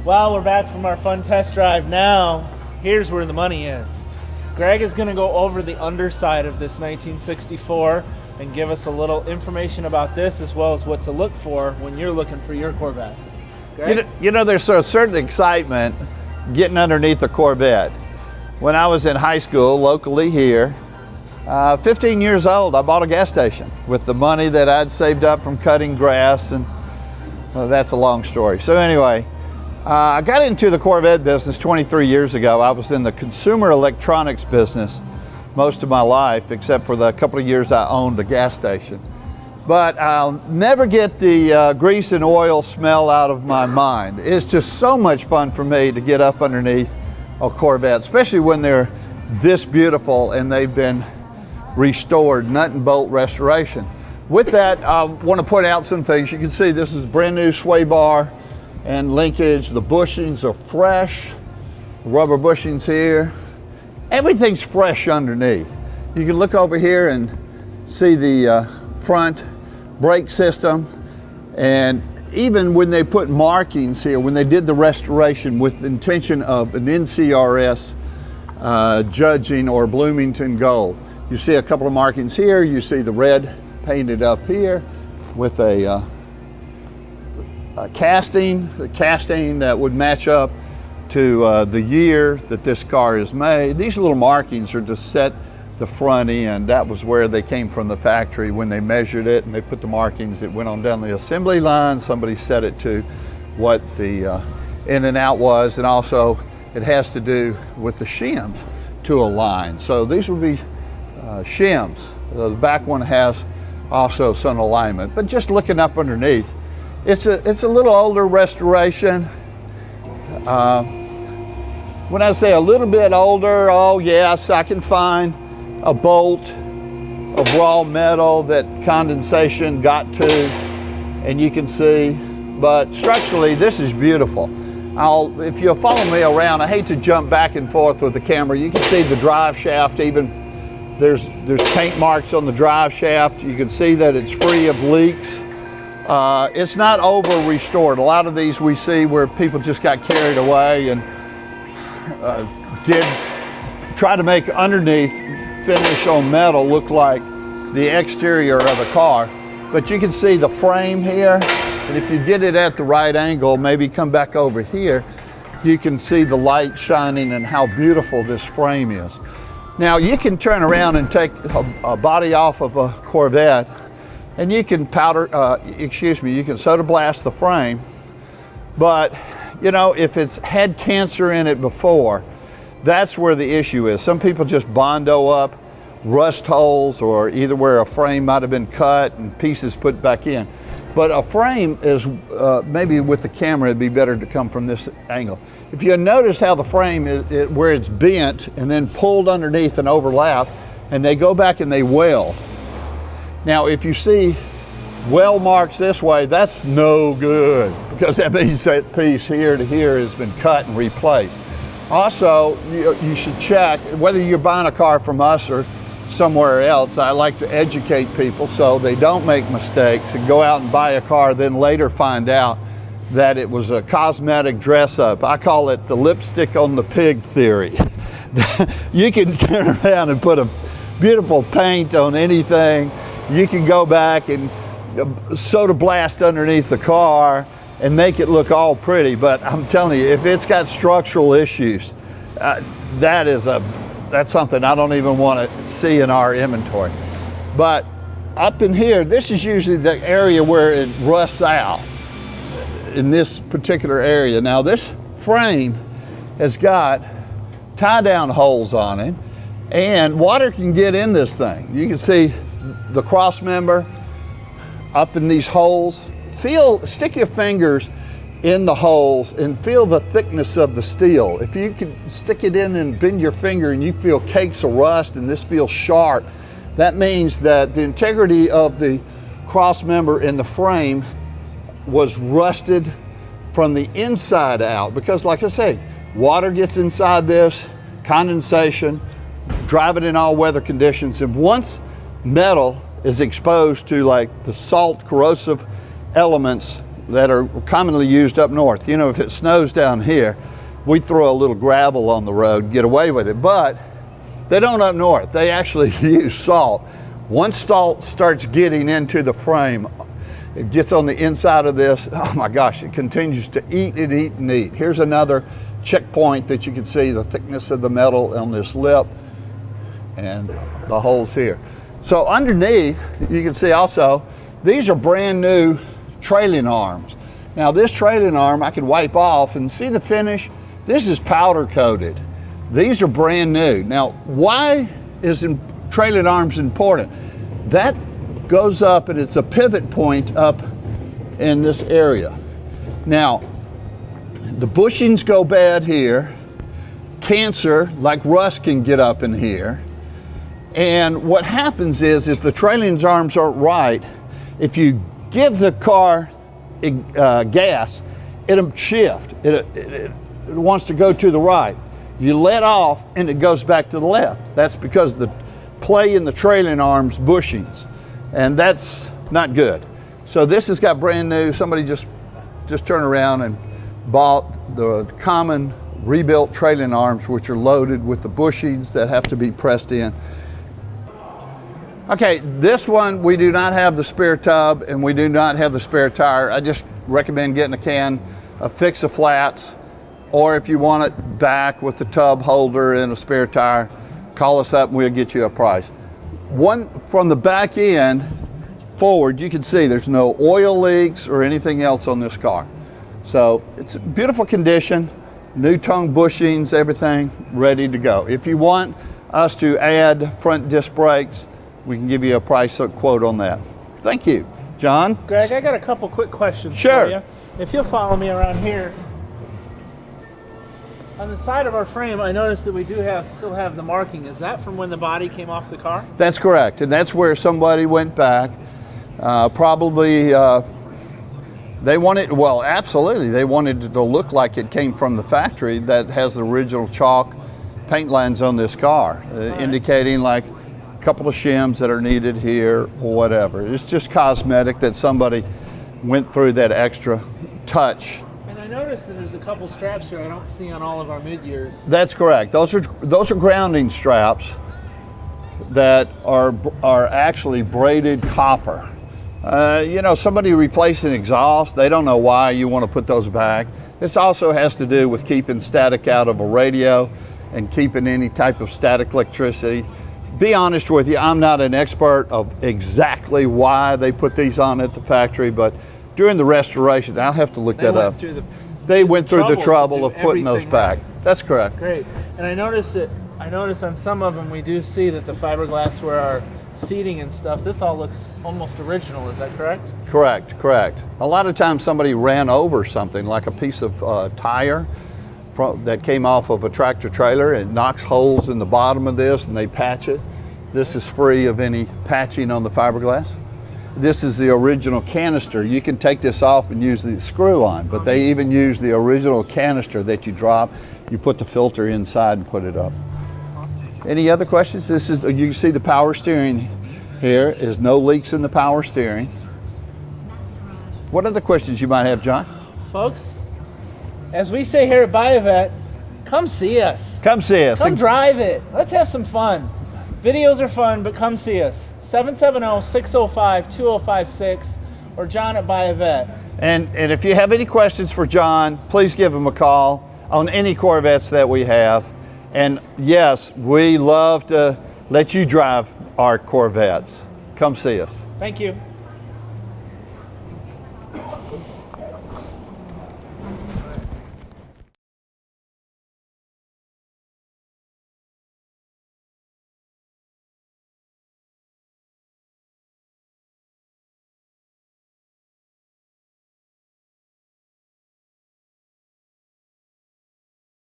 Well, we're back from our fun test drive. Now, here's where the money is. Greg is going to go over the underside of this 1964 and give us a little information about this as well as what to look for when you're looking for your Corvette. Greg? You know, there's a certain excitement getting underneath the Corvette. When I was in high school, locally here, 15 years old, I bought a gas station with the money that I'd saved up from cutting grass, and well, that's a long story. So anyway, I got into the Corvette business 23 years ago. I was in the consumer electronics business most of my life, except for the couple of years I owned a gas station. But I'll never get the grease and oil smell out of my mind. It's just so much fun for me to get up underneath a Corvette, especially when they're this beautiful and they've been restored, nut and bolt restoration. With that, I want to point out some things. You can see this is brand new sway bar and linkage. The bushings are fresh, rubber bushings here. Everything's fresh underneath. You can look over here and see the front brake system, and even when they put markings here, when they did the restoration with the intention of an NCRS judging or Bloomington Gold, you see a couple of markings here. You see the red painted up here with a casting that would match up to the year that this car is made. These little markings are to set the front end. That was where they came from the factory when they measured it and they put the markings. It went on down the assembly line. Somebody set it to what the in and out was, and also it has to do with the shims to align. So these would be shims. The back one has also some alignment, but just looking up underneath, it's a little older restoration. When I say a little bit older, oh yes, I can find a bolt of raw metal that condensation got to, and you can see, but structurally this is beautiful. If you'll follow me around, I hate to jump back and forth with the camera. You can see the drive shaft, even there's paint marks on the drive shaft. You can see that it's free of leaks. It's not over restored. A lot of these we see where people just got carried away and did try to make underneath finish on metal look like the exterior of a car. But you can see the frame here, and if you get it at the right angle, maybe come back over here, you can see the light shining and how beautiful this frame is. Now you can turn around and take a body off of a Corvette, and you can you can soda blast the frame, but you know, if it's had cancer in it before, that's where the issue is. Some people just bondo up rust holes, or either where a frame might have been cut and pieces put back in. But a frame is, maybe with the camera it'd be better to come from this angle. If you notice how the frame is, where it's bent and then pulled underneath and overlap, and they go back and they weld. Now if you see weld marks this way, that's no good, because that means that piece here to here has been cut and replaced. Also, you should check, whether you're buying a car from us or somewhere else, I like to educate people so they don't make mistakes and go out and buy a car, then later find out that it was a cosmetic dress up. I call it the lipstick on the pig theory. You can turn around and put a beautiful paint on anything. You can go back and soda blast underneath the car and make it look all pretty, but I'm telling you, if it's got structural issues, that's something I don't even want to see in our inventory. But up in here, this is usually the area where it rusts out, in this particular area. Now this frame has got tie-down holes on it, and water can get in this thing. You can see the cross member up in these holes. Stick your fingers in the holes and feel the thickness of the steel. If you can stick it in and bend your finger and you feel cakes of rust and this feels sharp, that means that the integrity of the cross member in the frame was rusted from the inside out, because like I say, water gets inside this, condensation, drive it in all weather conditions, and once metal is exposed to like the salt corrosive elements that are commonly used up north. You know, if it snows down here, we throw a little gravel on the road and get away with it, but they don't up north. They actually use salt. Once salt starts getting into the frame, it gets on the inside of this, oh my gosh, it continues to eat and eat and eat. Here's another checkpoint that you can see the thickness of the metal on this lip and the holes here. So underneath, you can see also, these are brand new trailing arms. Now this trailing arm I can wipe off and see the finish. This is powder coated. These are brand new. Now, why is trailing arms important? That goes up and it's a pivot point up in this area. Now, the bushings go bad here. Cancer, like rust, can get up in here. And what happens is, if the trailing arms aren't right, if you give the car gas, it'll shift. It wants to go to the right. You let off and it goes back to the left. That's because the play in the trailing arms bushings, and that's not good. So this has got brand new. Somebody just turned around and bought the common rebuilt trailing arms, which are loaded with the bushings that have to be pressed in. Okay, this one, we do not have the spare tub and we do not have the spare tire. I just recommend getting a can of Fix-A-Flats, or if you want it back with the tub holder and a spare tire, call us up and we'll get you a price. One from the back end forward, you can see there's no oil leaks or anything else on this car. So it's a beautiful condition, new tongue bushings, everything ready to go. If you want us to add front disc brakes, we can give you a price quote on that. Thank you. John? Greg, I got a couple quick questions Sure. for you. If you'll follow me around here. On the side of our frame, I noticed that we still have the marking. Is that from when the body came off the car? That's correct, and that's where somebody went back. Probably they wanted, well, absolutely, they wanted it to look like it came from the factory that has the original chalk paint lines on this car, indicating like a couple of shims that are needed here or whatever. It's just cosmetic that somebody went through that extra touch. I noticed that there's a couple straps here I don't see on all of our mid-years. That's correct. Those are grounding straps that are actually braided copper. You know, somebody replaced an exhaust, they don't know why you want to put those back. This also has to do with keeping static out of a radio and keeping any type of static electricity. Be honest with you, I'm not an expert of exactly why they put these on at the factory, but during the restoration, I'll have to look that up. They went through the trouble of putting those back. That's correct. Great. And I noticed on some of them we do see that the fiberglass where our seating and stuff, this all looks almost original. Is that correct? Correct, correct. A lot of times somebody ran over something like a piece of tire that came off of a tractor trailer. It knocks holes in the bottom of this and they patch it. This is free of any patching on the fiberglass. This is the original canister. You can take this off and use the screw on, but they even use the original canister that you drop. You put the filter inside and put it up. Any other questions? This is, you can see the power steering here. There's no leaks in the power steering. What other questions you might have, John? Folks, as we say here at BuyAVette, come see us. Come see us. Come drive it. Let's have some fun. Videos are fun, but come see us. 770-605-2056 or John at BuyAVette. And if you have any questions for John, please give him a call on any Corvettes that we have. And yes, we love to let you drive our Corvettes. Come see us. Thank you.